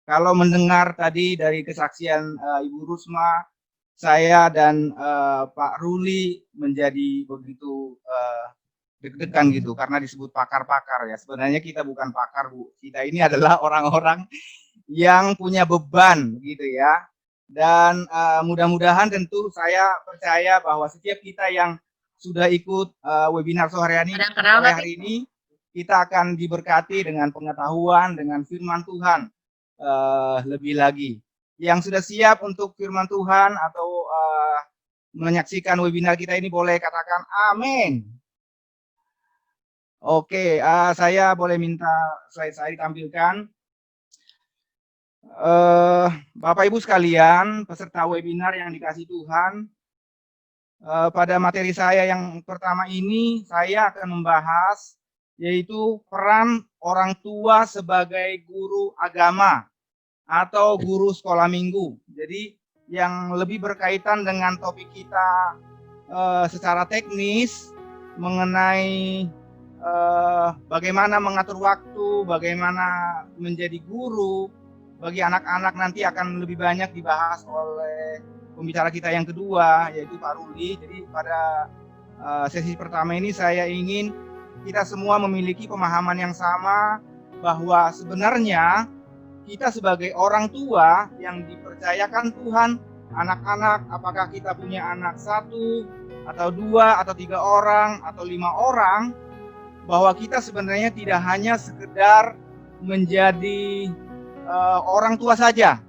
Kalau mendengar tadi dari kesaksian Ibu Rusma, saya dan Pak Ruli menjadi begitu deg-degan gitu karena disebut pakar-pakar ya. Sebenarnya kita bukan pakar, Bu. Kita ini adalah orang-orang yang punya beban gitu ya. Dan mudah-mudahan tentu saya percaya bahwa setiap kita yang sudah ikut webinar sore hari ini, kita akan diberkati dengan pengetahuan, dengan firman Tuhan lebih lagi. Yang sudah siap untuk firman Tuhan atau menyaksikan webinar kita ini boleh katakan amin. Oke, saya boleh minta slide saya ditampilkan. Bapak Ibu sekalian, peserta webinar yang dikasihi Tuhan, pada materi saya yang pertama ini, saya akan membahas yaitu peran orang tua sebagai guru agama atau guru sekolah minggu. Jadi yang lebih berkaitan dengan topik kita secara teknis mengenai bagaimana mengatur waktu, bagaimana menjadi guru bagi anak-anak nanti akan lebih banyak dibahas oleh pembicara kita yang kedua, yaitu Pak Ruli. Jadi pada sesi pertama ini saya ingin kita semua memiliki pemahaman yang sama bahwa sebenarnya kita sebagai orang tua yang dipercayakan Tuhan, anak-anak, apakah kita punya anak 1 atau 2 atau 3 orang atau 5 orang, bahwa kita sebenarnya tidak hanya sekedar menjadi orang tua saja,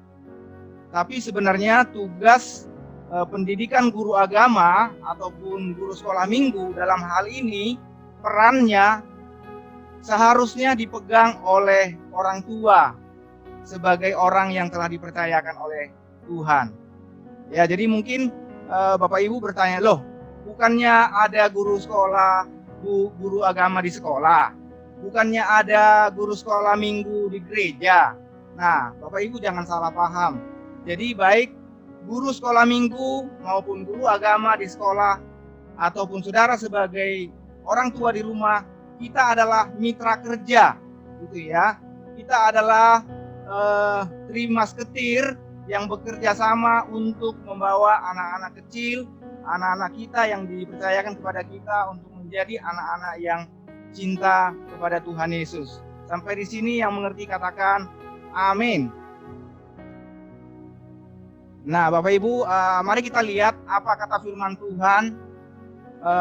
tapi sebenarnya tugas pendidikan guru agama ataupun guru sekolah minggu dalam hal ini perannya seharusnya dipegang oleh orang tua sebagai orang yang telah dipercayakan oleh Tuhan. Ya, jadi mungkin Bapak Ibu bertanya, loh, bukannya ada guru sekolah, guru agama di sekolah, bukannya ada guru sekolah minggu di gereja. Nah, Bapak Ibu jangan salah paham. Jadi baik guru sekolah minggu maupun guru agama di sekolah ataupun saudara sebagai orang tua di rumah, kita adalah mitra kerja, gitu ya. Kita adalah trimasketir yang bekerja sama untuk membawa anak-anak kecil, anak-anak kita yang dipercayakan kepada kita untuk menjadi anak-anak yang cinta kepada Tuhan Yesus. Sampai di sini yang mengerti katakan amin. Nah, Bapak Ibu, mari kita lihat apa kata firman Tuhan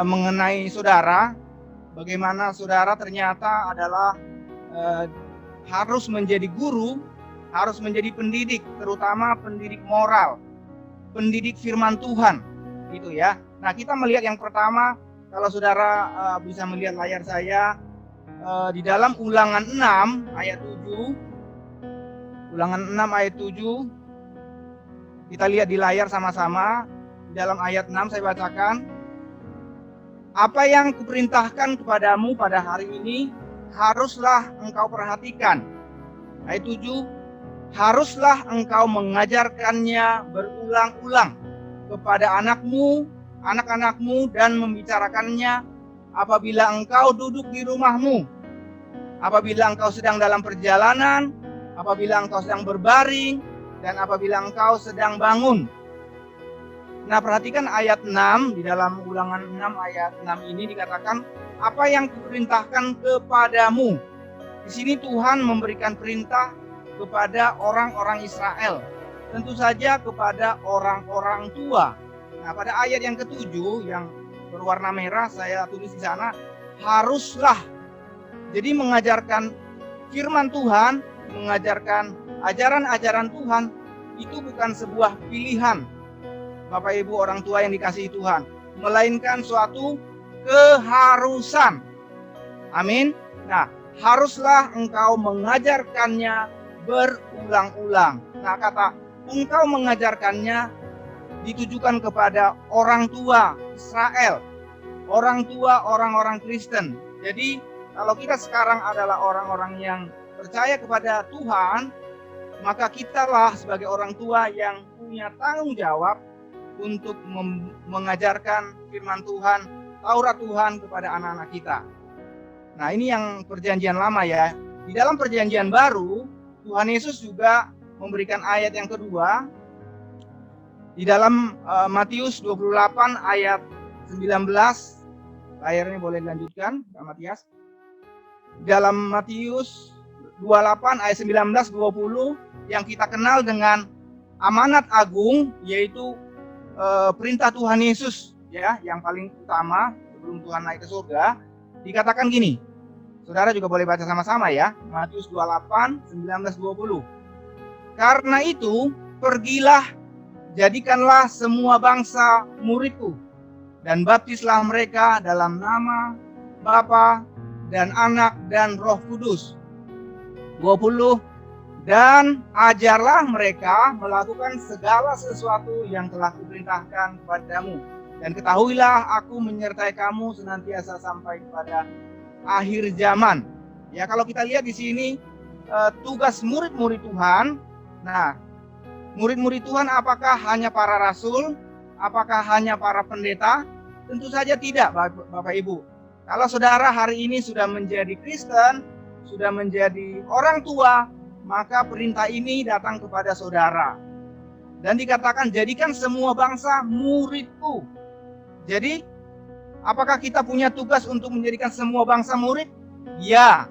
mengenai saudara. Bagaimana saudara ternyata adalah harus menjadi guru, harus menjadi pendidik, terutama pendidik moral, pendidik firman Tuhan, gitu ya. Nah, kita melihat yang pertama, kalau saudara bisa melihat layar saya, di dalam Ulangan 6 ayat 7, Ulangan 6 ayat 7, kita lihat di layar sama-sama. Di dalam ayat 6 saya bacakan, apa yang kuperintahkan kepadamu pada hari ini, haruslah engkau perhatikan. Ayat 7, haruslah engkau mengajarkannya berulang-ulang kepada anakmu, anak-anakmu, dan membicarakannya apabila engkau duduk di rumahmu, apabila engkau sedang dalam perjalanan, apabila engkau sedang berbaring, dan apabila engkau sedang bangun. Nah, perhatikan ayat 6, di dalam Ulangan 6 ayat 6 ini dikatakan, apa yang kuperintahkan kepadamu. Di sini Tuhan memberikan perintah kepada orang-orang Israel, tentu saja kepada orang-orang tua. Nah, pada ayat yang ketujuh yang berwarna merah saya tulis di sana, haruslah. Jadi mengajarkan firman Tuhan, mengajarkan ajaran-ajaran Tuhan itu bukan sebuah pilihan, Bapak Ibu orang tua yang dikasihi Tuhan, melainkan suatu keharusan. Amin. Nah, haruslah engkau mengajarkannya berulang-ulang. Nah, kata engkau mengajarkannya ditujukan kepada orang tua Israel, orang tua orang-orang Kristen. Jadi kalau kita sekarang adalah orang-orang yang percaya kepada Tuhan, maka kitalah sebagai orang tua yang punya tanggung jawab untuk mengajarkan firman Tuhan, Taurat Tuhan kepada anak-anak kita. Nah, ini yang perjanjian lama ya. Di dalam perjanjian baru, Tuhan Yesus juga memberikan ayat yang kedua di dalam Matius 28 ayat 19. Layarnya boleh dilanjutkan, Pak Matias. Dalam Matius 28 ayat 19-20 yang kita kenal dengan amanat agung, yaitu perintah Tuhan Yesus, ya, yang paling utama sebelum Tuhan naik ke surga. Dikatakan gini, saudara juga boleh baca sama-sama ya, Matius 28 19-20. Karena itu pergilah, jadikanlah semua bangsa muridku, dan baptislah mereka dalam nama Bapa dan Anak dan Roh Kudus. 20. Dan ajarlah mereka melakukan segala sesuatu yang telah kuperintahkan kepadamu. Dan ketahuilah aku menyertai kamu senantiasa sampai kepada akhir zaman. Ya, kalau kita lihat di sini tugas murid-murid Tuhan. Nah, murid-murid Tuhan apakah hanya para rasul? Apakah hanya para pendeta? Tentu saja tidak, Bapak Ibu. Kalau saudara hari ini sudah menjadi Kristen, sudah menjadi orang tua, maka perintah ini datang kepada saudara. Dan dikatakan, jadikan semua bangsa muridku. Jadi, apakah kita punya tugas untuk menjadikan semua bangsa murid? Ya.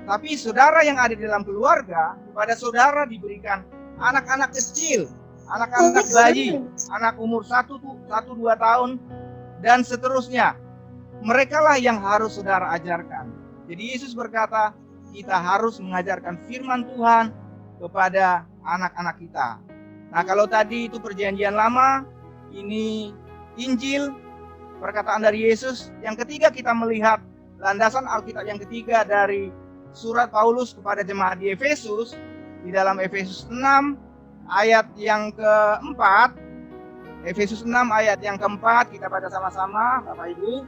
Tapi saudara yang ada di dalam keluarga, kepada saudara diberikan anak-anak kecil, anak-anak bayi, anak umur 1-2 tahun, dan seterusnya. Merekalah yang harus saudara ajarkan. Jadi Yesus berkata, kita harus mengajarkan firman Tuhan kepada anak-anak kita. Nah, kalau tadi itu perjanjian lama, ini Injil, perkataan dari Yesus. Yang ketiga, kita melihat landasan Alkitab yang ketiga dari surat Paulus kepada jemaat di Efesus. Di dalam Efesus 6 ayat yang keempat. Efesus 6 ayat yang keempat, kita baca sama-sama, Bapak Ibu.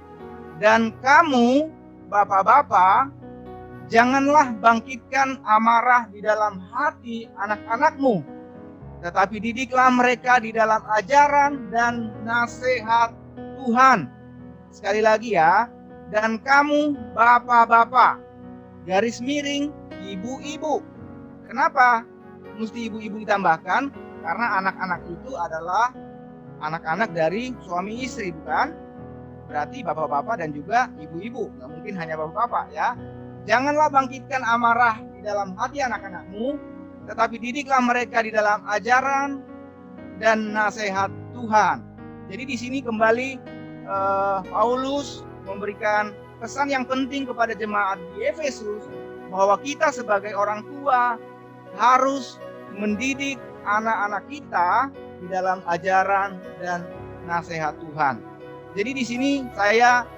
Dan kamu, bapak-bapak, janganlah bangkitkan amarah di dalam hati anak-anakmu, tetapi didiklah mereka di dalam ajaran dan nasihat Tuhan. Sekali lagi ya, dan kamu bapak-bapak, garis miring ibu-ibu. Kenapa mesti ibu-ibu ditambahkan? Karena anak-anak itu adalah anak-anak dari suami istri, bukan? Berarti bapak-bapak dan juga ibu-ibu, nggak mungkin hanya bapak-bapak ya. Janganlah bangkitkan amarah di dalam hati anak-anakmu, tetapi didiklah mereka di dalam ajaran dan nasihat Tuhan. Jadi di sini kembali Paulus memberikan pesan yang penting kepada jemaat di Efesus, bahwa kita sebagai orang tua harus mendidik anak-anak kita di dalam ajaran dan nasihat Tuhan. Jadi di sini saya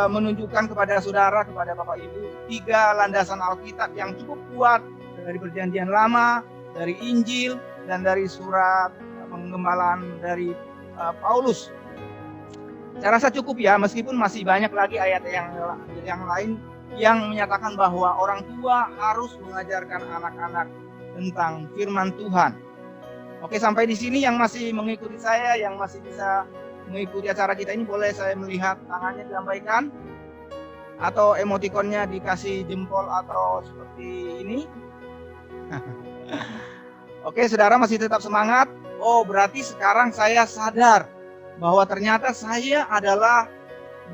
menunjukkan kepada saudara, kepada Bapak Ibu, 3 landasan Alkitab yang cukup kuat dari perjanjian lama, dari Injil, dan dari surat penggembalaan dari Paulus. Saya rasa cukup ya, meskipun masih banyak lagi ayat yang lain yang menyatakan bahwa orang tua harus mengajarkan anak-anak tentang firman Tuhan. Oke, sampai di sini yang masih mengikuti saya, yang masih bisa mengikuti acara kita ini, boleh saya melihat tangannya dilambaikan atau emotikonnya dikasih jempol atau seperti ini. Oke, saudara masih tetap semangat. Oh, berarti sekarang saya sadar bahwa ternyata saya adalah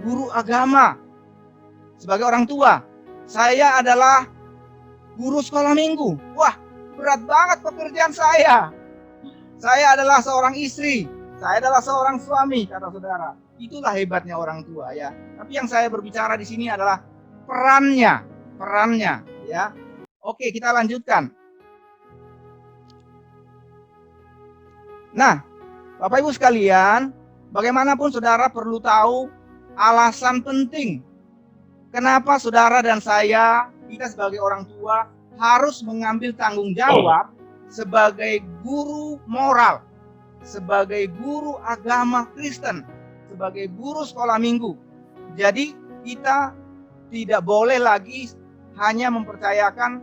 guru agama. Sebagai orang tua, saya adalah guru sekolah minggu. Wah, berat banget pekerjaan saya. Saya adalah seorang istri. Saya adalah seorang suami, kata saudara. Itulah hebatnya orang tua ya. Tapi yang saya berbicara di sini adalah perannya ya. Oke, kita lanjutkan. Nah, Bapak Ibu sekalian, bagaimanapun saudara perlu tahu alasan penting kenapa saudara dan saya, kita sebagai orang tua, harus mengambil tanggung jawab sebagai guru moral, sebagai guru agama Kristen, sebagai guru sekolah minggu. Jadi kita tidak boleh lagi hanya mempercayakan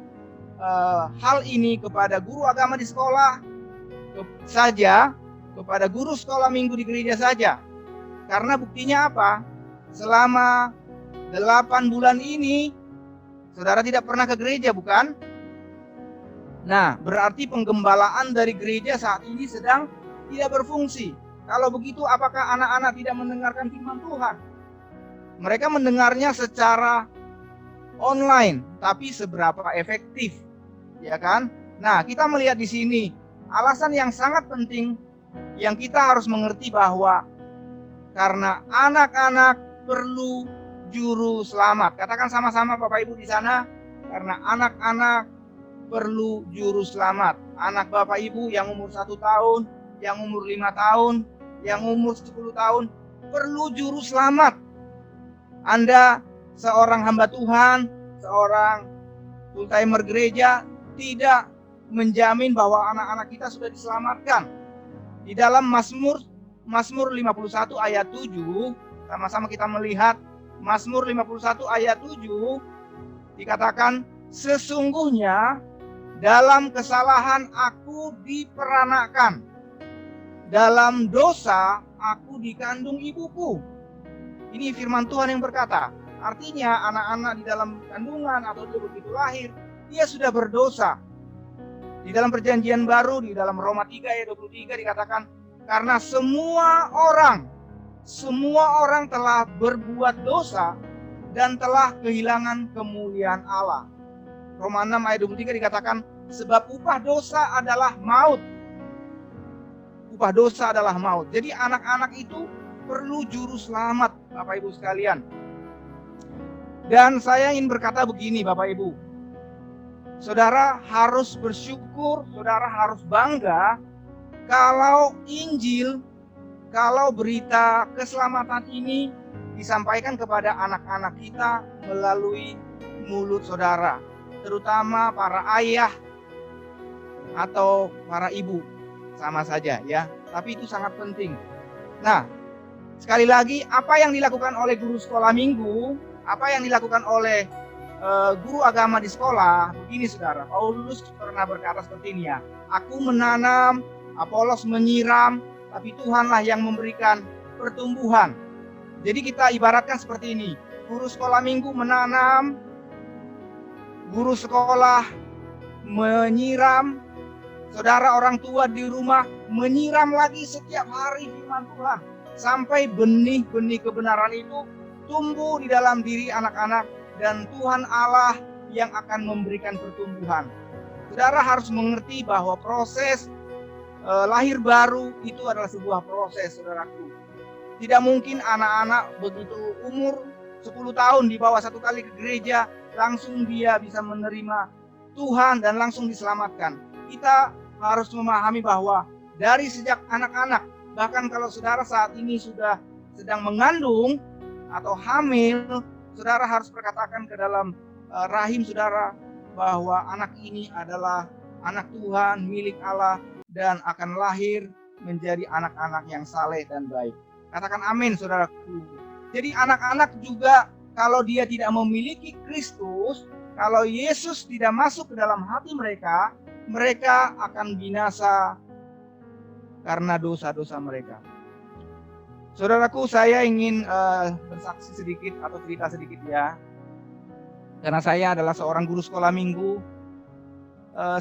hal ini kepada guru agama di sekolah saja, kepada guru sekolah minggu di gereja saja. Karena buktinya apa? Selama 8 bulan ini saudara tidak pernah ke gereja, bukan? Nah, berarti penggembalaan dari gereja saat ini sedang tidak berfungsi. Kalau begitu, apakah anak-anak tidak mendengarkan firman Tuhan? Mereka mendengarnya secara online, tapi seberapa efektif, ya kan? Nah, kita melihat di sini alasan yang sangat penting yang kita harus mengerti bahwa karena anak-anak perlu juru selamat. Katakan sama-sama Bapak Ibu di sana, karena anak-anak perlu juru selamat. Anak Bapak Ibu yang umur 1 tahun, yang umur 5 tahun, yang umur 10 tahun perlu juru selamat. Anda seorang hamba Tuhan, seorang full timer gereja tidak menjamin bahwa anak-anak kita sudah diselamatkan. Di dalam Mazmur 51 ayat 7, sama-sama kita melihat Mazmur 51 ayat 7 dikatakan, sesungguhnya dalam kesalahan aku diperanakan, dalam dosa aku dikandung ibuku. Ini firman Tuhan yang berkata. Artinya anak-anak di dalam kandungan atau dia begitu lahir, dia sudah berdosa. Di dalam perjanjian baru, di dalam Roma 3 ayat 23 dikatakan, karena semua orang telah berbuat dosa dan telah kehilangan kemuliaan Allah. Roma 6 ayat 23 dikatakan, sebab upah dosa adalah maut. Upah dosa adalah maut. Jadi anak-anak itu perlu juru selamat, Bapak Ibu sekalian. Dan saya ingin berkata begini, Bapak Ibu. Saudara harus bersyukur, saudara harus bangga kalau Injil, kalau berita keselamatan ini disampaikan kepada anak-anak kita melalui mulut saudara, terutama para ayah atau para ibu, sama saja ya, tapi itu sangat penting. Nah, sekali lagi, apa yang dilakukan oleh guru sekolah minggu, apa yang dilakukan oleh guru agama di sekolah, begini saudara, Paulus pernah berkata seperti ini ya, aku menanam, Apolos menyiram, tapi Tuhanlah yang memberikan pertumbuhan. Jadi kita ibaratkan seperti ini, guru sekolah minggu menanam, guru sekolah menyiram, saudara orang tua di rumah menyiram lagi setiap hari firman Tuhan, sampai benih-benih kebenaran itu tumbuh di dalam diri anak-anak, dan Tuhan Allah yang akan memberikan pertumbuhan. Saudara harus mengerti bahwa proses lahir baru itu adalah sebuah proses, saudaraku. Tidak mungkin anak-anak begitu umur 10 tahun dibawa satu kali ke gereja, langsung dia bisa menerima Tuhan dan langsung diselamatkan. Kita harus memahami bahwa dari sejak anak-anak, bahkan kalau saudara saat ini sudah sedang mengandung atau hamil, saudara harus berkatakan ke dalam rahim saudara bahwa anak ini adalah anak Tuhan, milik Allah, dan akan lahir menjadi anak-anak yang saleh dan baik. Katakan amin, saudaraku. Jadi anak-anak juga kalau dia tidak memiliki Kristus, kalau Yesus tidak masuk ke dalam hati mereka, mereka akan binasa karena dosa-dosa mereka. Saudaraku, saya ingin bersaksi sedikit atau cerita sedikit ya. Karena saya adalah seorang guru sekolah minggu,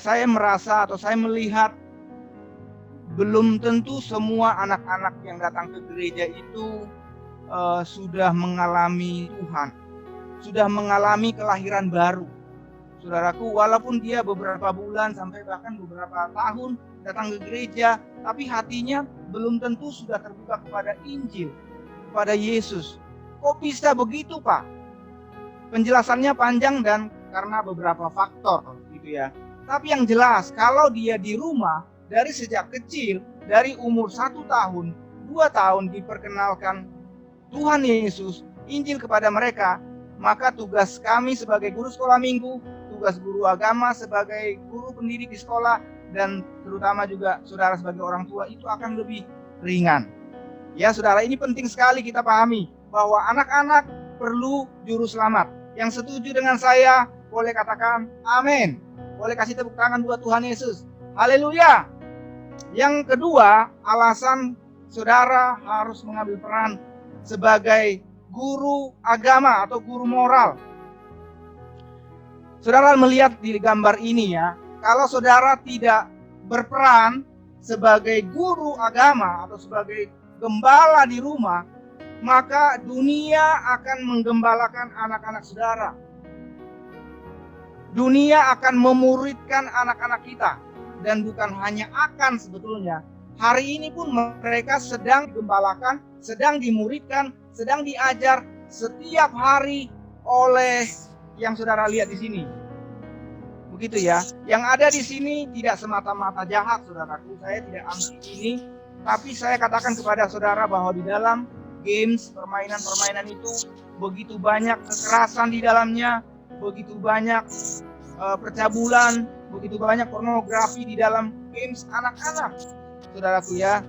saya merasa atau saya melihat belum tentu semua anak-anak yang datang ke gereja itu sudah mengalami Tuhan, sudah mengalami kelahiran baru. Saudaraku, walaupun dia beberapa bulan sampai bahkan beberapa tahun datang ke gereja, tapi hatinya belum tentu sudah terbuka kepada Injil, kepada Yesus. Kok bisa begitu, Pak? Penjelasannya panjang dan karena beberapa faktor gitu ya. Tapi yang jelas, kalau dia di rumah dari sejak kecil, dari umur 1 tahun, 2 tahun diperkenalkan Tuhan Yesus, Injil kepada mereka, maka tugas kami sebagai guru sekolah minggu, tugas guru agama sebagai guru pendidik di sekolah, dan terutama juga saudara sebagai orang tua itu akan lebih ringan. Ya saudara, ini penting sekali kita pahami bahwa anak-anak perlu juru selamat. Yang setuju dengan saya boleh katakan amin. Boleh kasih tepuk tangan buat Tuhan Yesus. Haleluya. Yang kedua, alasan saudara harus mengambil peran sebagai guru agama atau guru moral. Saudara melihat di gambar ini ya, Kalau saudara tidak berperan sebagai guru agama atau sebagai gembala di rumah, maka dunia akan menggembalakan anak-anak saudara. Dunia akan memuridkan anak-anak kita. Dan bukan hanya akan sebetulnya. Hari ini pun mereka sedang digembalakan, sedang dimuridkan, sedang diajar setiap hari oleh yang saudara lihat di sini. Begitu ya. Yang ada di sini tidak semata-mata jahat, saudaraku. Saya tidak anti ini. Tapi saya katakan kepada saudara bahwa di dalam games, permainan-permainan itu begitu banyak kekerasan di dalamnya, begitu banyak percabulan, begitu banyak pornografi di dalam games anak-anak. Saudaraku ya,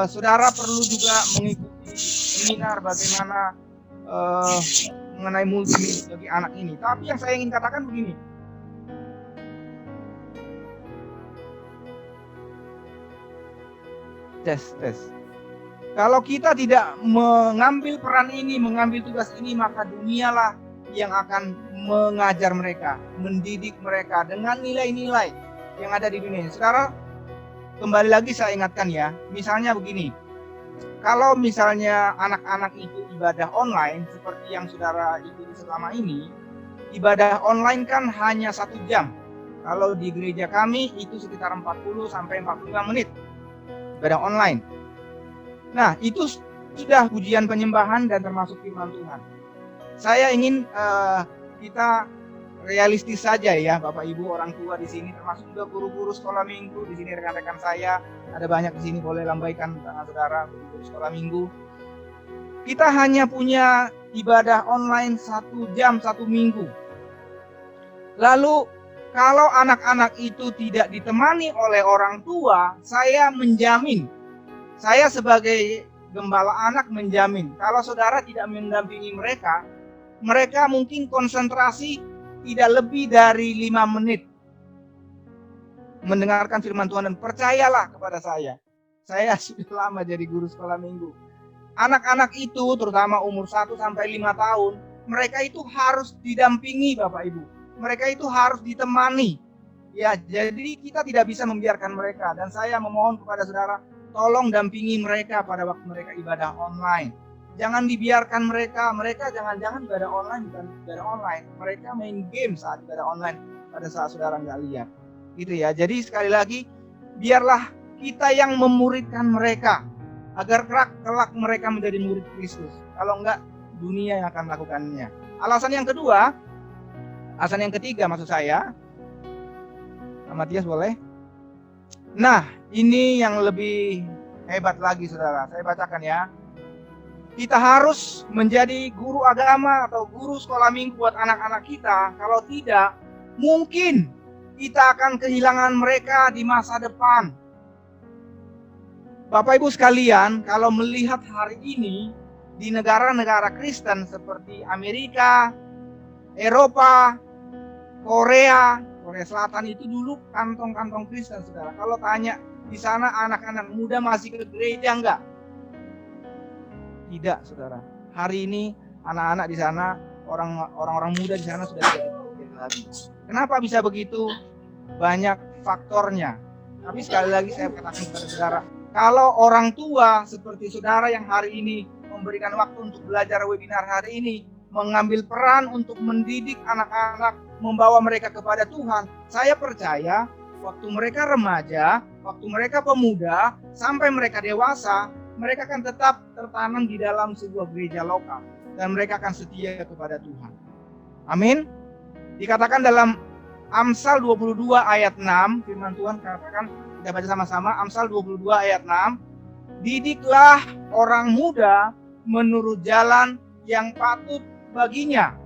saudara perlu juga mengikuti seminar bagaimana mengenai multimedia bagi anak ini. Tapi yang saya ingin katakan begini, tes. Kalau kita tidak mengambil peran ini, mengambil tugas ini, maka dunialah yang akan mengajar mereka, mendidik mereka dengan nilai-nilai yang ada di dunia. Saudara, kembali lagi saya ingatkan ya, misalnya begini, kalau misalnya anak-anak itu ibadah online seperti yang saudara ikuti selama ini, ibadah online kan hanya 1 jam. Kalau di gereja kami itu sekitar 40 sampai 45 menit ibadah online. Nah, itu sudah pujian penyembahan dan termasuk firman Tuhan. Saya ingin kita realistis saja ya, Bapak Ibu orang tua di sini, termasuk juga guru-guru sekolah minggu di sini, rekan-rekan saya ada banyak di sini, boleh lambaikan tangan saudara, guru-guru sekolah minggu. Kita hanya punya ibadah online 1 jam 1 minggu. Lalu kalau anak-anak itu tidak ditemani oleh orang tua, saya menjamin, saya sebagai gembala anak menjamin, kalau saudara tidak mendampingi mereka, mereka mungkin konsentrasi tidak lebih dari 5 menit mendengarkan firman Tuhan. Dan percayalah kepada saya sudah lama jadi guru sekolah minggu. Anak-anak itu terutama umur 1 sampai 5 tahun, mereka itu harus didampingi Bapak Ibu. Mereka itu harus ditemani. Ya, jadi kita tidak bisa membiarkan mereka. Dan saya memohon kepada saudara, tolong dampingi mereka pada waktu mereka ibadah online. Jangan dibiarkan mereka jangan-jangan ibadah online bukan ibadah online. Mereka main game saat ibadah online pada saat saudara nggak lihat. Gitu ya. Jadi sekali lagi, biarlah kita yang memuridkan mereka agar kelak mereka menjadi murid Kristus. Kalau enggak, dunia yang akan melakukannya. Alasan yang ketiga maksud saya, Matias boleh? Nah, ini yang lebih hebat lagi saudara. Saya bacakan ya. Kita harus menjadi guru agama atau guru sekolah minggu buat anak-anak kita. Kalau tidak, mungkin kita akan kehilangan mereka di masa depan. Bapak Ibu sekalian, kalau melihat hari ini di negara-negara Kristen seperti Amerika, Eropa, Korea Selatan itu dulu kantong-kantong Kristen, saudara. Kalau tanya di sana anak-anak muda masih ke gereja enggak? Tidak, saudara. Hari ini anak-anak di sana, orang-orang muda di sana sudah tidak ke lagi. Kenapa bisa begitu? Banyak faktornya. Tapi sekali lagi saya katakan kepada saudara, kalau orang tua seperti saudara yang hari ini memberikan waktu untuk belajar webinar hari ini, mengambil peran untuk mendidik anak-anak, membawa mereka kepada Tuhan, saya percaya waktu mereka remaja, waktu mereka pemuda, sampai mereka dewasa, mereka akan tetap tertanam di dalam sebuah gereja lokal dan mereka akan setia kepada Tuhan. Amin. Dikatakan dalam Amsal 22 ayat 6, firman Tuhan katakan, kita baca sama-sama, Amsal 22 ayat 6, didiklah orang muda menurut jalan yang patut baginya,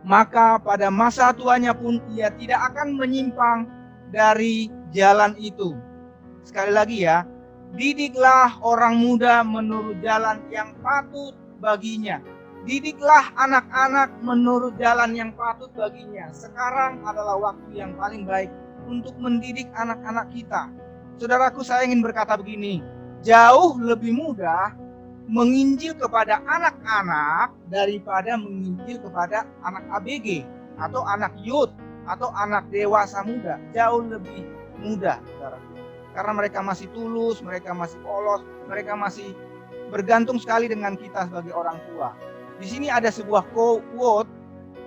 maka pada masa tuanya pun ia tidak akan menyimpang dari jalan itu. Sekali lagi ya, didiklah orang muda menurut jalan yang patut baginya. Didiklah anak-anak menurut jalan yang patut baginya. Sekarang adalah waktu yang paling baik untuk mendidik anak-anak kita. Saudaraku, saya ingin berkata begini, jauh lebih mudah menginjil kepada anak-anak daripada menginjil kepada anak ABG atau anak youth atau anak dewasa muda jauh lebih mudah, saudara. Karena mereka masih tulus, mereka masih polos, mereka masih bergantung sekali dengan kita sebagai orang tua. Di sini ada sebuah quote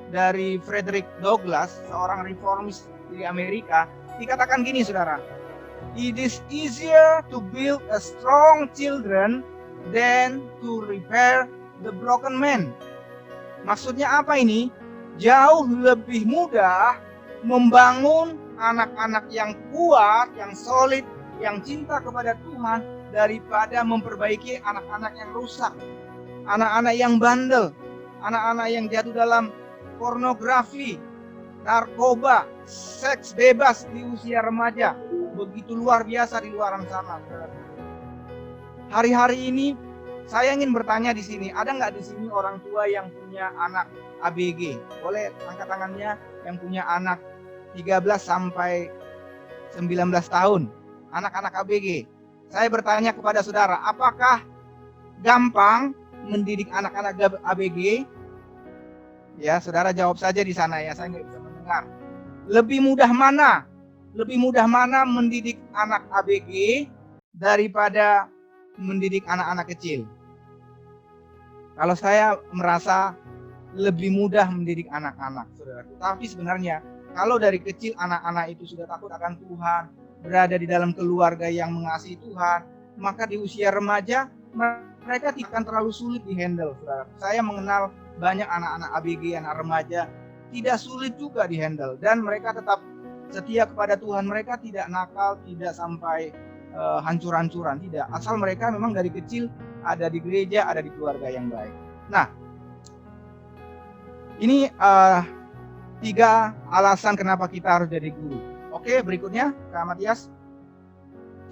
dari Frederick Douglass, seorang reformis di Amerika. Dikatakan gini, saudara. It is easier to build a strong children than to repair the broken man. Maksudnya apa ini? Jauh lebih mudah membangun anak-anak yang kuat, yang solid, yang cinta kepada Tuhan daripada memperbaiki anak-anak yang rusak, anak-anak yang bandel, anak-anak yang jatuh dalam pornografi, narkoba, seks bebas di usia remaja. Begitu luar biasa di luar sana. Hari-hari ini saya ingin bertanya di sini, ada nggak di sini orang tua yang punya anak ABG? Boleh angkat tangannya yang punya anak 13 sampai 19 tahun, anak-anak ABG. Saya bertanya kepada saudara, apakah gampang mendidik anak-anak ABG? Ya, saudara jawab saja di sana ya, saya nggak bisa mendengar. Lebih mudah mana? Lebih mudah mana mendidik anak ABG daripada mendidik anak-anak kecil? Kalau saya merasa lebih mudah mendidik anak-anak, saudara. Tapi sebenarnya kalau dari kecil anak-anak itu sudah takut akan Tuhan, berada di dalam keluarga yang mengasihi Tuhan, maka di usia remaja mereka tidak akan terlalu sulit dihandle, saudara. Saya mengenal banyak anak-anak ABG, anak remaja, tidak sulit juga dihandle, dan mereka tetap setia kepada Tuhan. Mereka tidak nakal, tidak sampai hancur-hancuran, tidak. Asal mereka memang dari kecil ada di gereja, ada di keluarga yang baik. Nah, ini 3 alasan kenapa kita harus jadi guru. Oke, berikutnya Kak Matias.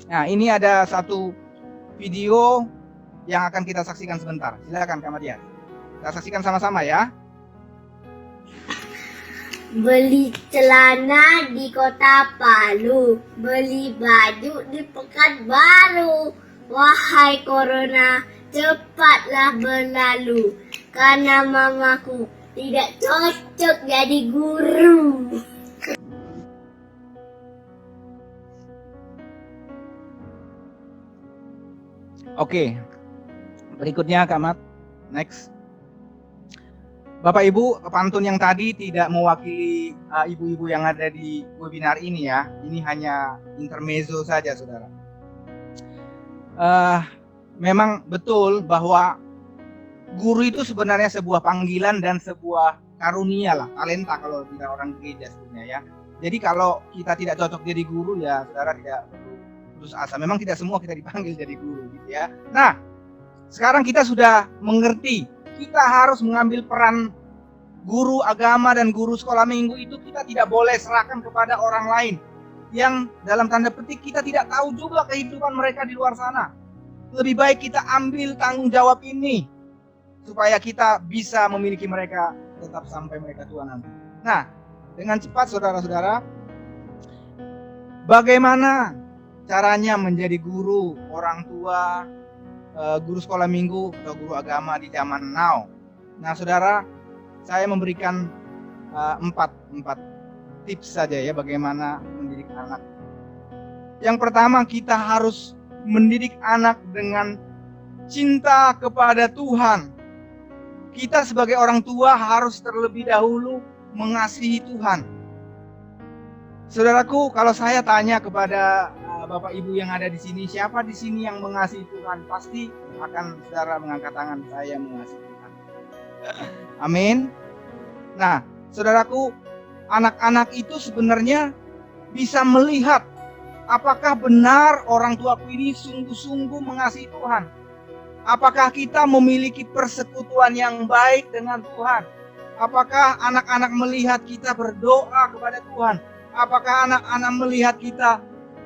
Nah, ini ada satu video yang akan kita saksikan sebentar. Silakan Kak Matias. Kita saksikan sama-sama ya. Beli celana di Kota Palu, beli baju di Pekanbaru. Wahai Corona, cepatlah berlalu, karena mamaku tidak cocok jadi guru. Oke, berikutnya Kak Mat. Next. Bapak Ibu, pantun yang tadi tidak mewakili ibu-ibu yang ada di webinar ini ya. Ini hanya intermezzo saja, saudara. Memang betul bahwa guru itu sebenarnya sebuah panggilan dan sebuah karunia lah, talenta kalau tidak orang gereja sebenarnya ya. Jadi kalau kita tidak cocok jadi guru ya, saudara tidak perlu putus asa. Memang tidak semua kita dipanggil jadi guru gitu ya. Nah, sekarang kita sudah mengerti. Kita harus mengambil peran guru agama dan guru sekolah minggu itu. Kita tidak boleh serahkan kepada orang lain yang dalam tanda petik kita tidak tahu juga kehidupan mereka di luar sana. Lebih baik kita ambil tanggung jawab ini supaya kita bisa memiliki mereka tetap sampai mereka tua nanti. Nah, dengan cepat saudara-saudara, bagaimana caranya menjadi guru, orang tua, guru sekolah minggu atau guru agama di zaman now. Nah, saudara, saya memberikan 4 tips saja ya bagaimana mendidik anak. Yang pertama, kita harus mendidik anak dengan cinta kepada Tuhan. Kita sebagai orang tua harus terlebih dahulu mengasihi Tuhan. Saudaraku, kalau saya tanya kepada Bapak Ibu yang ada di sini, siapa di sini yang mengasihi Tuhan? Pasti akan saudara mengangkat tangan, saya mengasihi Tuhan. Amin. Nah, saudaraku, anak-anak itu sebenarnya bisa melihat apakah benar orang tuaku ini sungguh-sungguh mengasihi Tuhan. Apakah kita memiliki persekutuan yang baik dengan Tuhan? Apakah anak-anak melihat kita berdoa kepada Tuhan? Apakah anak-anak melihat kita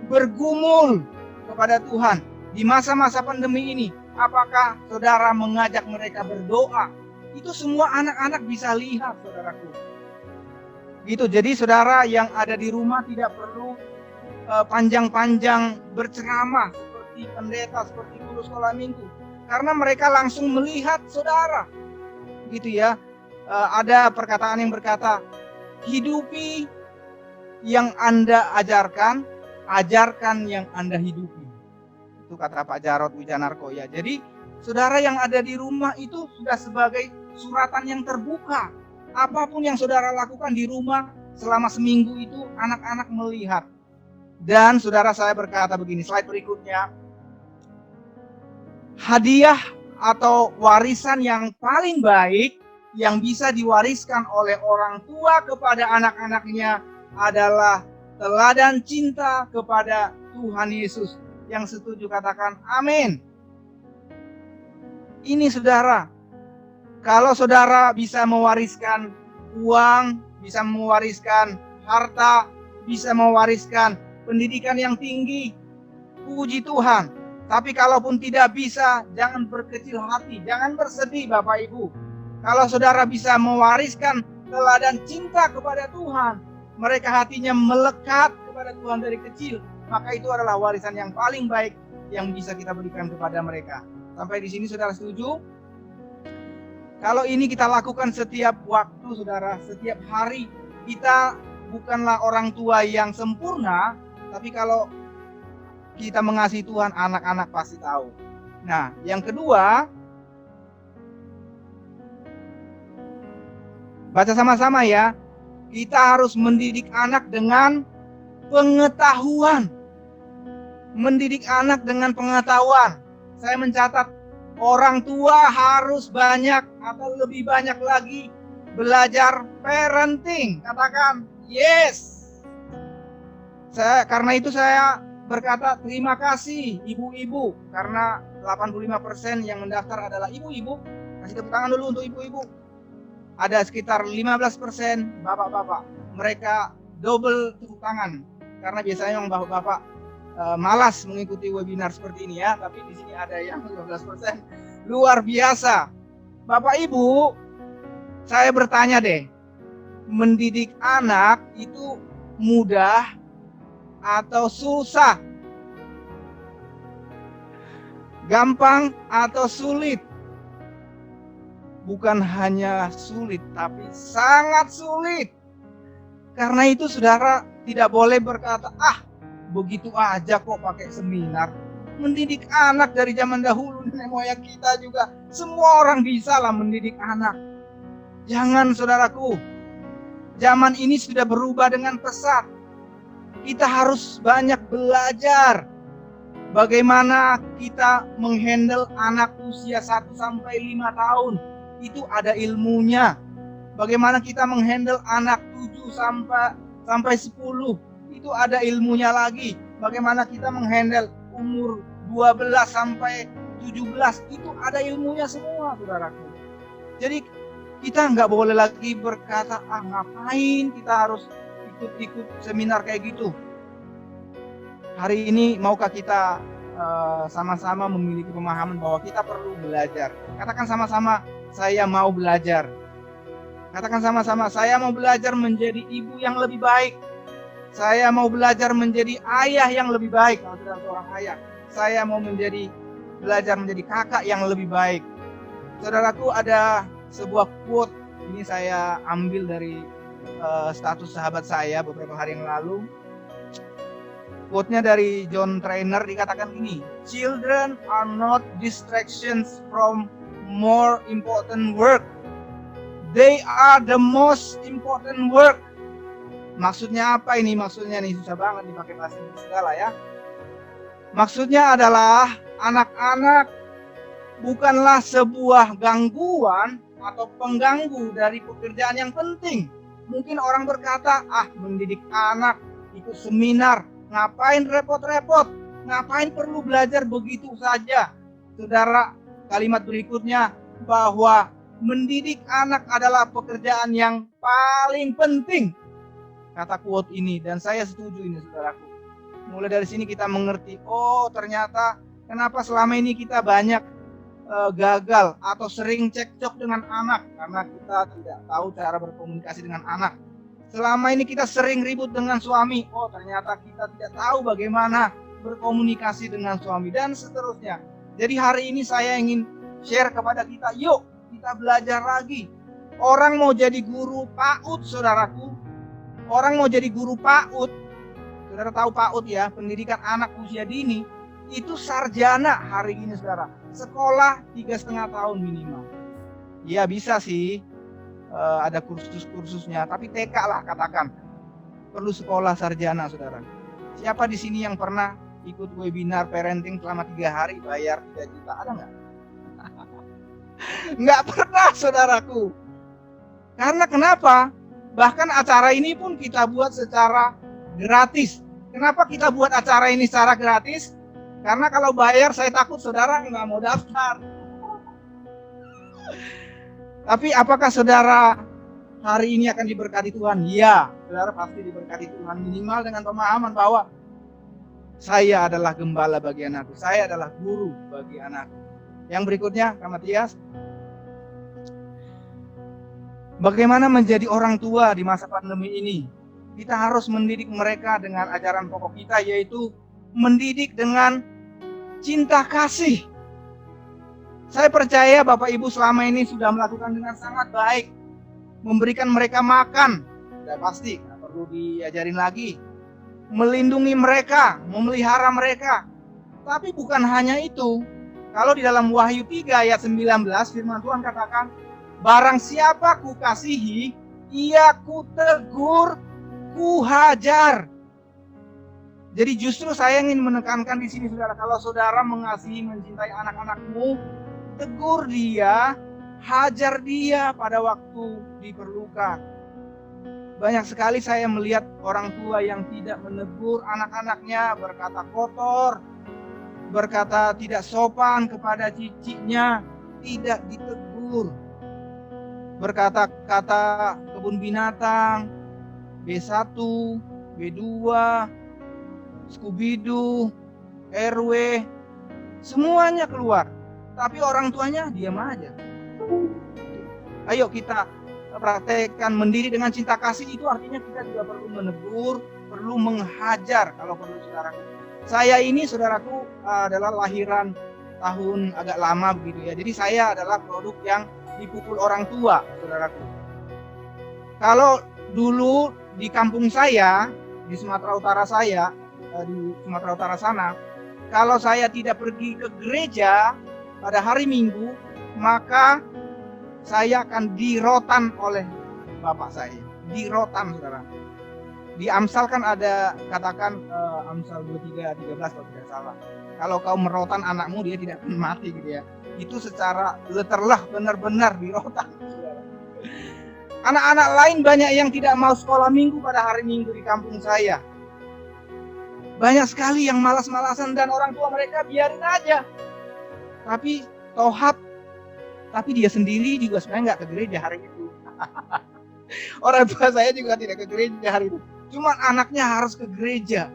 bergumul kepada Tuhan di masa-masa pandemi ini? Apakah saudara mengajak mereka berdoa? Itu semua anak-anak bisa lihat, saudaraku. Gitu. Jadi saudara yang ada di rumah tidak perlu panjang-panjang berceramah seperti pendeta, seperti guru sekolah minggu, karena mereka langsung melihat saudara. Gitu ya. Ada perkataan yang berkata, hidupi yang Anda ajarkan, ajarkan yang Anda hidupi. Itu kata Pak Jarod Wijanarko ya. Jadi saudara yang ada di rumah itu sudah sebagai suratan yang terbuka. Apapun yang saudara lakukan di rumah selama seminggu itu anak-anak melihat. Dan saudara, saya berkata begini, slide berikutnya. Hadiah atau warisan yang paling baik yang bisa diwariskan oleh orang tua kepada anak-anaknya adalah teladan cinta kepada Tuhan Yesus. Yang setuju katakan amin. Ini saudara, kalau saudara bisa mewariskan uang, bisa mewariskan harta, bisa mewariskan pendidikan yang tinggi, puji Tuhan. Tapi kalaupun tidak bisa, jangan berkecil hati, jangan bersedih Bapak Ibu. Kalau saudara bisa mewariskan teladan cinta kepada Tuhan, mereka hatinya melekat kepada Tuhan dari kecil, maka itu adalah warisan yang paling baik yang bisa kita berikan kepada mereka. Sampai di sini saudara setuju? Kalau ini kita lakukan setiap waktu saudara, setiap hari, kita bukanlah orang tua yang sempurna, tapi kalau kita mengasihi Tuhan, anak-anak pasti tahu. Nah, yang kedua, baca sama-sama ya. Kita harus mendidik anak dengan pengetahuan. Mendidik anak dengan pengetahuan. Saya mencatat orang tua harus banyak atau lebih banyak lagi belajar parenting. Katakan yes. Karena itu saya berkata terima kasih ibu-ibu, karena 85% yang mendaftar adalah ibu-ibu. Kasih tepuk tangan dulu untuk ibu-ibu. Ada sekitar 15% bapak-bapak. Mereka double tepuk tangan karena biasanya memang bapak-bapak malas mengikuti webinar seperti ini ya, tapi di sini ada yang 15%. Luar biasa. Bapak Ibu, saya bertanya deh, mendidik anak itu mudah atau susah? Gampang atau sulit? Bukan hanya sulit, tapi sangat sulit. Karena itu saudara tidak boleh berkata, begitu aja kok pakai seminar. Mendidik anak dari zaman dahulu, nenek moyang kita juga, semua orang bisa lah mendidik anak. Jangan saudaraku, zaman ini sudah berubah dengan pesat. Kita harus banyak belajar bagaimana kita menghandle anak usia 1 sampai 5 tahun. Itu ada ilmunya. Bagaimana kita menghandle anak 7 sampai 10. Itu ada ilmunya lagi. Bagaimana kita menghandle umur 12 sampai 17. Itu ada ilmunya semua, saudaraku. Jadi kita nggak boleh lagi berkata, ngapain kita harus ikut seminar kayak gitu. Hari ini maukah kita sama-sama memiliki pemahaman bahwa kita perlu belajar. Katakan sama-sama, saya mau belajar. Katakan sama-sama, saya mau belajar menjadi ibu yang lebih baik. Saya mau belajar menjadi ayah yang lebih baik. Kalau tidak seorang ayah, saya mau belajar menjadi kakak yang lebih baik. Saudaraku, ada sebuah quote, ini saya ambil dari status sahabat saya beberapa hari yang lalu. Quote-nya dari John Trainer, dikatakan gini, "Children are not distractions from more important work. They are the most important work." Maksudnya apa ini? Maksudnya nih susah banget dipakai bahasa Inggris segala ya. Maksudnya adalah anak-anak bukanlah sebuah gangguan atau pengganggu dari pekerjaan yang penting. Mungkin orang berkata, mendidik anak, ikut seminar, ngapain repot-repot? Ngapain perlu belajar begitu saja? Saudara, kalimat berikutnya bahwa mendidik anak adalah pekerjaan yang paling penting. Kata quote ini, dan saya setuju ini saudaraku. Mulai dari sini kita mengerti, ternyata kenapa selama ini kita banyak gagal atau sering cekcok dengan anak, karena kita tidak tahu cara berkomunikasi dengan anak. Selama ini kita sering ribut dengan suami, ternyata kita tidak tahu bagaimana berkomunikasi dengan suami, dan seterusnya. Jadi hari ini saya ingin share kepada kita, yuk kita belajar lagi. Orang mau jadi guru PAUD, saudaraku. Orang mau jadi guru PAUD, saudara tahu PAUD ya, pendidikan anak usia dini, itu sarjana hari ini saudara. Sekolah 3,5 tahun minimal. Ya bisa sih, ada kursus-kursusnya, tapi TK lah katakan. Perlu sekolah sarjana saudara. Siapa di sini yang pernah ikut webinar parenting selama 3 hari bayar 3 juta? Ada nggak? Nggak pernah saudaraku. Karena kenapa? Bahkan acara ini pun kita buat secara gratis. Kenapa kita buat acara ini secara gratis? Karena kalau bayar saya takut saudara nggak mau daftar. Tapi apakah saudara hari ini akan diberkati Tuhan? Ya, saudara pasti diberkati Tuhan. Minimal dengan pemahaman bahwa saya adalah gembala bagi anakku. Saya adalah guru bagi anakku. Yang berikutnya, Kak Matias. Bagaimana menjadi orang tua di masa pandemi ini? Kita harus mendidik mereka dengan ajaran pokok kita, yaitu mendidik dengan cinta kasih. Saya percaya Bapak Ibu selama ini sudah melakukan dengan sangat baik. Memberikan mereka makan, sudah pasti, nggak perlu diajarin lagi. Melindungi mereka, memelihara mereka. Tapi bukan hanya itu. Kalau di dalam Wahyu 3 ayat 19, firman Tuhan katakan, barang siapa ku kasihi, ia ku tegur, ku hajar. Jadi justru saya ingin menekankan di sini saudara, kalau saudara mengasihi, mencintai anak-anakmu, tegur dia, hajar dia pada waktu diperlukan. Banyak sekali saya melihat orang tua yang tidak menegur anak-anaknya, berkata kotor, berkata tidak sopan kepada cicitnya, tidak ditegur. Berkata-kata kebun binatang, B1, B2, Scooby-Doo, RW, semuanya keluar. Tapi orang tuanya diam aja. Ayo kita praktekkan mendidik dengan cinta kasih, itu artinya kita juga perlu menegur, perlu menghajar kalau perlu saudaraku. Saya ini saudaraku adalah lahiran tahun agak lama begitu ya. Jadi saya adalah produk yang dipukul orang tua, saudaraku. Kalau dulu di kampung saya, di Sumatera Utara saya, di Sumatera Utara sana, kalau saya tidak pergi ke gereja pada hari Minggu, maka saya akan dirotan oleh bapak saya. Dirotan, saudara. Di Amsal kan ada katakan Amsal 23:13 kalau tidak salah. Kalau kau merotan anakmu, dia tidak akan mati gitu ya. Itu secara letterlah benar-benar dirotan. Anak-anak lain banyak yang tidak mau sekolah minggu pada hari Minggu di kampung saya. Banyak sekali yang malas-malasan dan orang tua mereka biarin aja. Tapi tohat, tapi dia sendiri juga sebenarnya nggak ke gereja hari itu. Orang tua saya juga tidak ke gereja hari itu. Cuma anaknya harus ke gereja.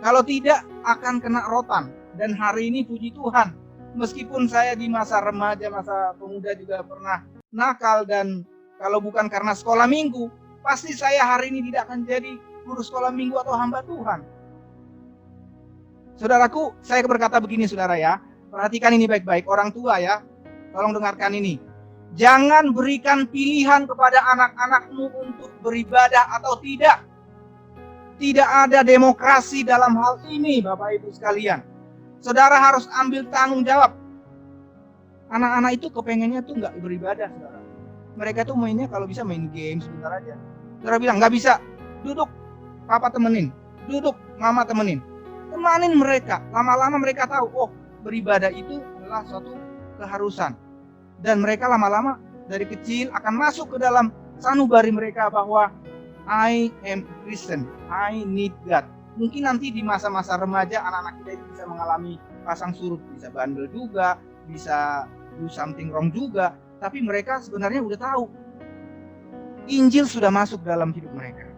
Kalau tidak akan kena rotan. Dan hari ini puji Tuhan, meskipun saya di masa remaja, masa pemuda juga pernah nakal, dan kalau bukan karena sekolah minggu, pasti saya hari ini tidak akan jadi guru sekolah minggu atau hamba Tuhan. Saudaraku, saya berkata begini saudara ya, perhatikan ini baik-baik, orang tua ya, tolong dengarkan ini. Jangan berikan pilihan kepada anak-anakmu untuk beribadah atau tidak. Tidak ada demokrasi dalam hal ini, Bapak Ibu sekalian. Saudara harus ambil tanggung jawab. Anak-anak itu kepengennya tuh nggak beribadah, saudara. Mereka tuh mainnya kalau bisa main game sebentar aja. Saudara bilang nggak bisa, duduk, papa temenin, duduk, mama temenin. Temanin mereka. Lama-lama mereka tahu, oh beribadah itu adalah suatu keharusan. Dan mereka lama-lama dari kecil akan masuk ke dalam sanubari mereka bahwa I am Christian, I need God. Mungkin nanti di masa-masa remaja anak-anak kita itu bisa mengalami pasang surut, bisa bandel juga, bisa do something wrong juga. Tapi mereka sebenarnya udah tahu Injil sudah masuk dalam hidup mereka.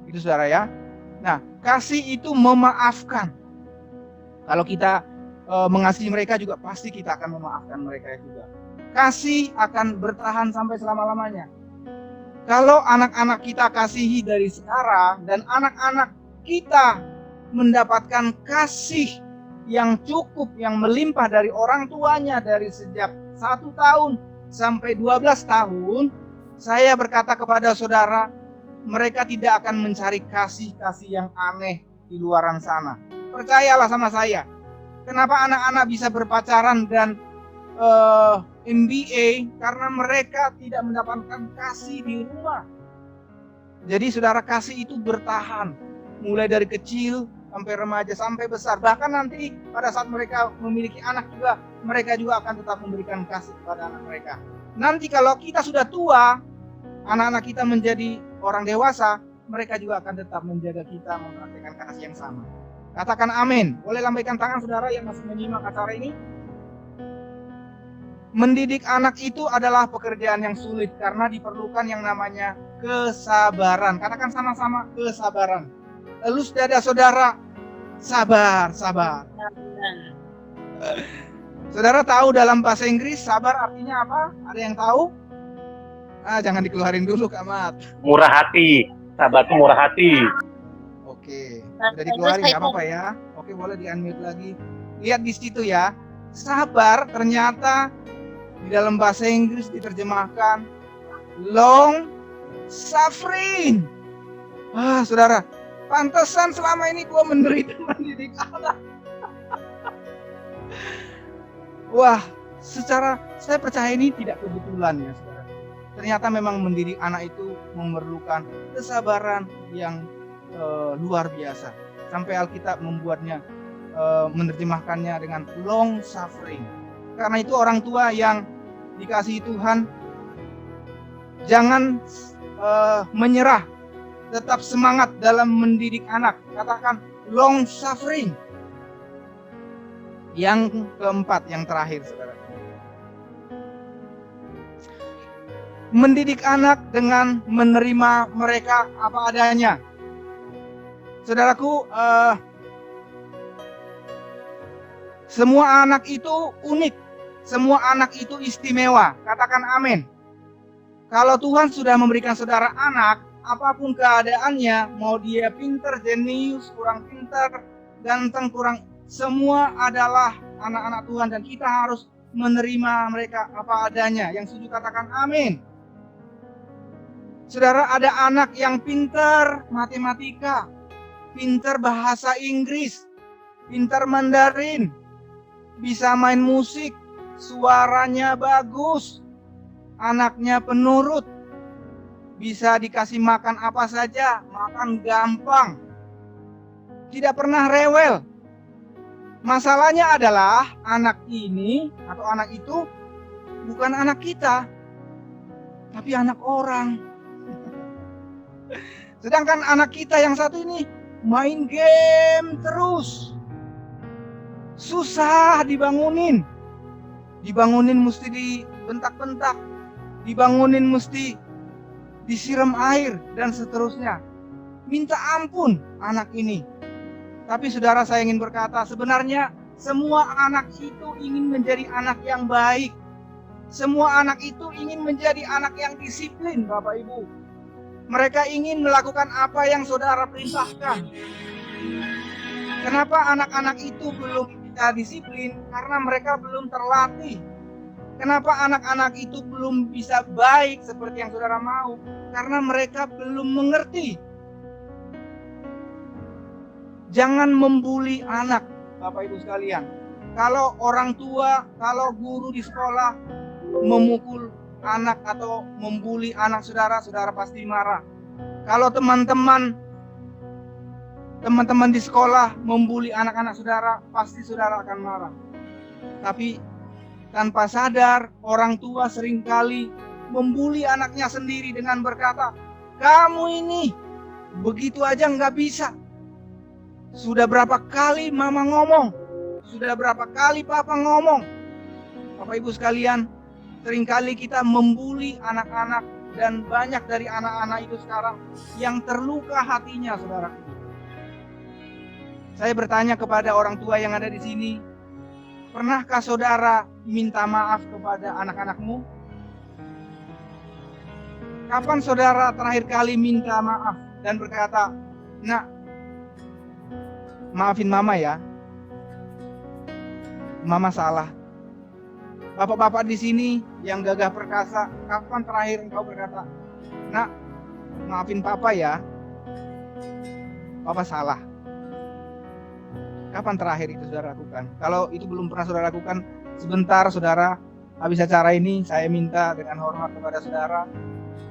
Itu saudara ya. Nah, kasih itu memaafkan. Kalau kita mengasihi mereka juga pasti kita akan memaafkan mereka juga. Kasih akan bertahan sampai selama-lamanya. Kalau anak-anak kita kasihi dari sekarang dan anak-anak kita mendapatkan kasih yang cukup, yang melimpah dari orang tuanya dari sejak 1 tahun sampai 12 tahun, saya berkata kepada saudara, mereka tidak akan mencari kasih-kasih yang aneh di luaran sana. Percayalah sama saya. Kenapa anak-anak bisa berpacaran dan MBA? Karena mereka tidak mendapatkan kasih di rumah. Jadi saudara, kasih itu bertahan. Mulai dari kecil sampai remaja sampai besar. Bahkan nanti pada saat mereka memiliki anak juga, mereka juga akan tetap memberikan kasih kepada anak mereka. Nanti kalau kita sudah tua, anak-anak kita menjadi orang dewasa, mereka juga akan tetap menjaga kita, mempraktikkan kasih yang sama. Katakan amin. Boleh lambaikan tangan saudara yang masih menyimak acara ini. Mendidik anak itu adalah pekerjaan yang sulit karena diperlukan yang namanya kesabaran. Katakan sama-sama, kesabaran. Elus dada saudara, sabar. Saudara tahu dalam bahasa Inggris sabar artinya apa? Ada yang tahu? Jangan dikeluarin dulu, Kak Mat. Murah hati. Sabar itu murah hati. Oke, udah dikeluarin, nggak apa-apa ya. Oke, boleh di-unmute lagi. Lihat di situ ya. Sabar ternyata di dalam bahasa Inggris diterjemahkan long suffering. Saudara, pantesan selama ini gua menderita mendidik anak. Wah, secara saya percaya ini tidak kebetulan ya, saudara. Ternyata memang mendidik anak itu memerlukan kesabaran yang luar biasa. Sampai Alkitab membuatnya, menerjemahkannya dengan long suffering. Karena itu orang tua yang dikasihi Tuhan, jangan menyerah, tetap semangat dalam mendidik anak. Katakan long suffering. Yang keempat, yang terakhir, saudara. Mendidik anak dengan menerima mereka apa adanya. Saudaraku, semua anak itu unik. Semua anak itu istimewa. Katakan amin. Kalau Tuhan sudah memberikan saudara anak, apapun keadaannya, mau dia pintar, jenius, kurang pintar, ganteng, kurang, semua adalah anak-anak Tuhan dan kita harus menerima mereka apa adanya. Yang setuju katakan amin. Saudara, ada anak yang pintar matematika, pintar bahasa Inggris, pintar Mandarin, bisa main musik, suaranya bagus, anaknya penurut, bisa dikasih makan apa saja, makan gampang, tidak pernah rewel. Masalahnya adalah anak ini atau anak itu bukan anak kita, tapi anak orang. Sedangkan anak kita yang satu ini main game terus. Susah dibangunin. Dibangunin mesti dibentak-bentak. Dibangunin mesti disiram air dan seterusnya. Minta ampun anak ini. Tapi saudara, saya ingin berkata, sebenarnya semua anak itu ingin menjadi anak yang baik. Semua anak itu ingin menjadi anak yang disiplin, Bapak Ibu. Mereka ingin melakukan apa yang saudara perintahkan. Kenapa anak-anak itu belum bisa disiplin? Karena mereka belum terlatih. Kenapa anak-anak itu belum bisa baik seperti yang saudara mau? Karena mereka belum mengerti. Jangan membuli anak, Bapak Ibu sekalian. Kalau orang tua, kalau guru di sekolah memukul anak atau membuli anak saudara, saudara pasti marah. Kalau teman-teman di sekolah membuli anak-anak saudara, pasti saudara akan marah. Tapi tanpa sadar, orang tua seringkali membuli anaknya sendiri dengan berkata, kamu ini begitu aja nggak bisa. Sudah berapa kali mama ngomong, sudah berapa kali papa ngomong. Bapak Ibu sekalian, seringkali kita membuli anak-anak dan banyak dari anak-anak itu sekarang yang terluka hatinya, saudara. Saya bertanya kepada orang tua yang ada di sini, pernahkah saudara minta maaf kepada anak-anakmu? Kapan saudara terakhir kali minta maaf dan berkata, nak, maafin mama ya, mama salah. Bapak-bapak di sini yang gagah perkasa, kapan terakhir engkau berkata, nak, maafin papa ya, papa salah. Kapan terakhir itu saudara lakukan? Kalau itu belum pernah saudara lakukan, sebentar saudara, habis acara ini saya minta dengan hormat kepada saudara,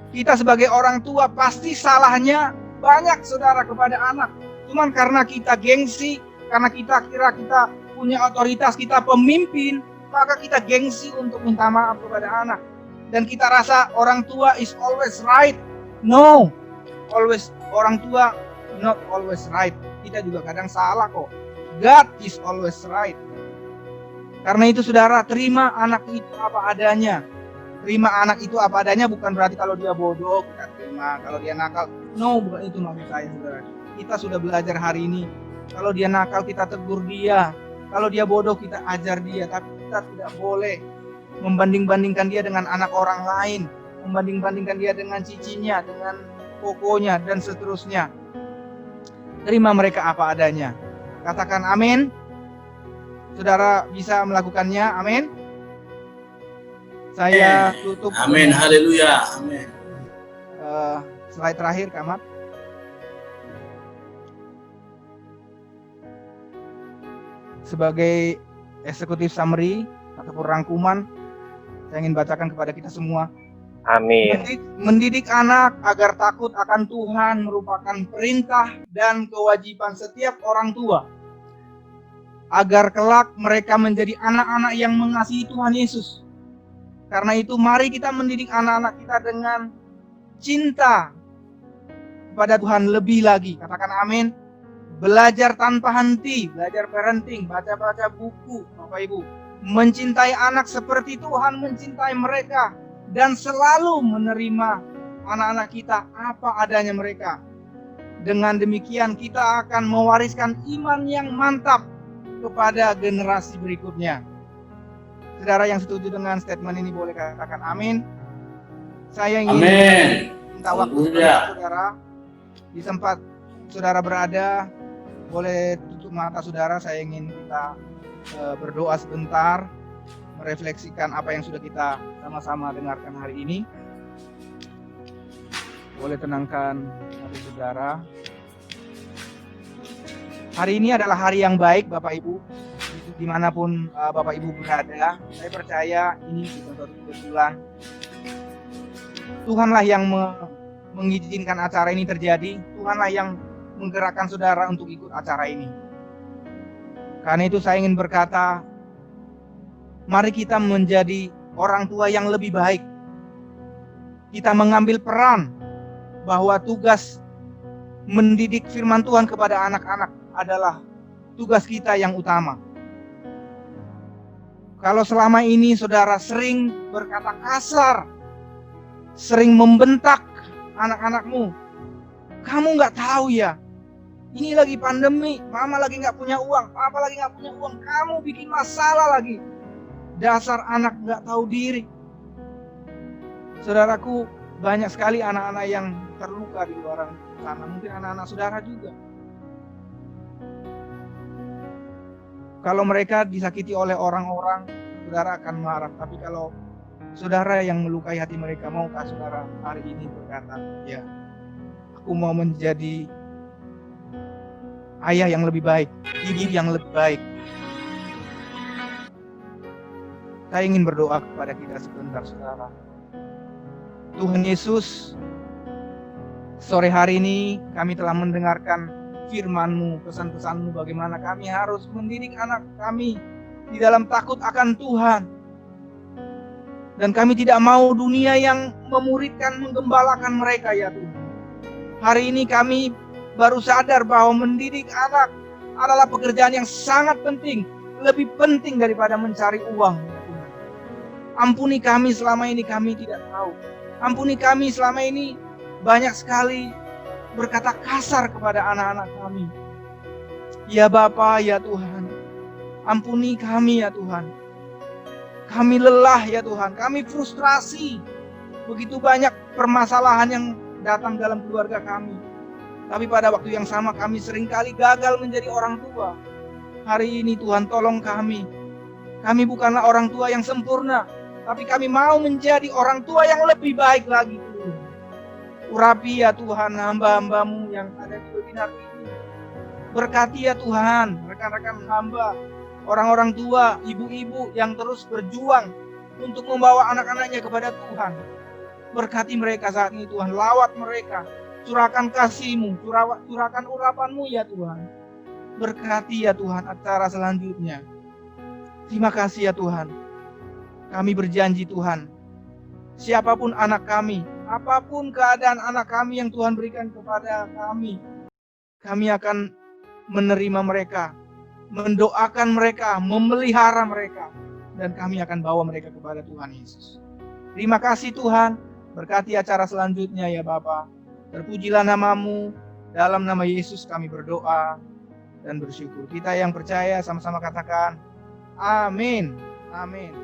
kita sebagai orang tua pasti salahnya banyak saudara kepada anak. Cuman karena kita gengsi, karena kita kira kita punya otoritas, kita pemimpin, maka kita gengsi untuk minta maaf kepada anak. Dan kita rasa orang tua is always right. No, orang tua not always right. Kita juga kadang salah kok. God is always right. Karena itu saudara, terima anak itu apa adanya. Terima anak itu apa adanya bukan berarti kalau dia bodoh kita terima, kalau dia nakal. No, bukan itu maksud saya saudara. Kita sudah belajar hari ini. Kalau dia nakal kita tegur dia. Kalau dia bodoh kita ajar dia. Tapi kita tidak boleh membanding-bandingkan dia dengan anak orang lain. Membanding-bandingkan dia dengan cicinya, dengan kokonya, dan seterusnya. Terima mereka apa adanya. Katakan amin. Saudara bisa melakukannya, amin. Saya tutup. Amin, haleluya, amin. Slide terakhir, Kamat. Sebagai eksekutif summary ataupun rangkuman, saya ingin bacakan kepada kita semua. Amin. Mendidik anak agar takut akan Tuhan merupakan perintah dan kewajiban setiap orang tua. Agar kelak mereka menjadi anak-anak yang mengasihi Tuhan Yesus. Karena itu mari kita mendidik anak-anak kita dengan cinta kepada Tuhan lebih lagi. Katakan amin. Belajar tanpa henti, belajar parenting, baca-baca buku, Bapak Ibu. Mencintai anak seperti Tuhan mencintai mereka. Dan selalu menerima anak-anak kita apa adanya mereka. Dengan demikian kita akan mewariskan iman yang mantap kepada generasi berikutnya. Saudara yang setuju dengan statement ini boleh katakan amin. Saya ingin minta waktu saudara di tempat saudara berada, boleh tutup mata saudara. Saya ingin kita berdoa sebentar, merefleksikan apa yang sudah kita sama-sama dengarkan hari ini. Boleh tenangkan hati saudara. Hari ini adalah hari yang baik Bapak Ibu. Dimanapun Bapak Ibu berada, saya percaya ini bukan suatu kebetulan. Tuhanlah yang mengizinkan acara ini terjadi. Tuhanlah yang menggerakkan saudara untuk ikut acara ini. Karena itu saya ingin berkata, mari kita menjadi orang tua yang lebih baik. Kita mengambil peran bahwa tugas mendidik firman Tuhan kepada anak-anak adalah tugas kita yang utama. Kalau selama ini saudara sering berkata kasar, sering membentak anak-anakmu, kamu nggak tahu ya, ini lagi pandemi, mama lagi nggak punya uang, papa lagi nggak punya uang, kamu bikin masalah lagi. Dasar anak nggak tahu diri. Saudaraku, banyak sekali anak-anak yang terluka di luar sana, mungkin anak-anak saudara juga. Kalau mereka disakiti oleh orang-orang, saudara akan marah. Tapi kalau saudara yang melukai hati mereka, maukah saudara hari ini berkata, ya, aku mau menjadi ayah yang lebih baik, ibu yang lebih baik. Saya ingin berdoa kepada kita sebentar, saudara. Tuhan Yesus, sore hari ini kami telah mendengarkan firman-Mu, pesan-pesan-Mu bagaimana kami harus mendidik anak kami di dalam takut akan Tuhan. Dan kami tidak mau dunia yang memuridkan, menggembalakan mereka ya Tuhan. Hari ini kami baru sadar bahwa mendidik anak adalah pekerjaan yang sangat penting, lebih penting daripada mencari uang ya Tuhan. Ampuni kami selama ini kami tidak tahu. Ampuni kami selama ini banyak sekali berkata kasar kepada anak-anak kami. Ya Bapa, ya Tuhan, ampuni kami ya Tuhan. Kami lelah ya Tuhan, kami frustrasi. Begitu banyak permasalahan yang datang dalam keluarga kami. Tapi pada waktu yang sama kami seringkali gagal menjadi orang tua. Hari ini Tuhan tolong kami. Kami bukanlah orang tua yang sempurna, tapi kami mau menjadi orang tua yang lebih baik lagi Tuhan. Urapi ya Tuhan hamba-hambamu yang ada di webinar ini. Berkati ya Tuhan rekan-rekan hamba, orang-orang tua, ibu-ibu yang terus berjuang untuk membawa anak-anaknya kepada Tuhan. Berkati mereka saat ini Tuhan, lawat mereka, curahkan kasih-Mu, curahkan urapan-Mu ya Tuhan. Berkati ya Tuhan acara selanjutnya. Terima kasih ya Tuhan. Kami berjanji Tuhan, siapapun anak kami, apapun keadaan anak kami yang Tuhan berikan kepada kami akan menerima mereka, mendoakan mereka, memelihara mereka, dan kami akan bawa mereka kepada Tuhan Yesus. Terima kasih Tuhan, berkati acara selanjutnya ya Bapa. Terpujilah nama-Mu, dalam nama Yesus kami berdoa dan bersyukur. Kita yang percaya sama-sama katakan, amin, amin.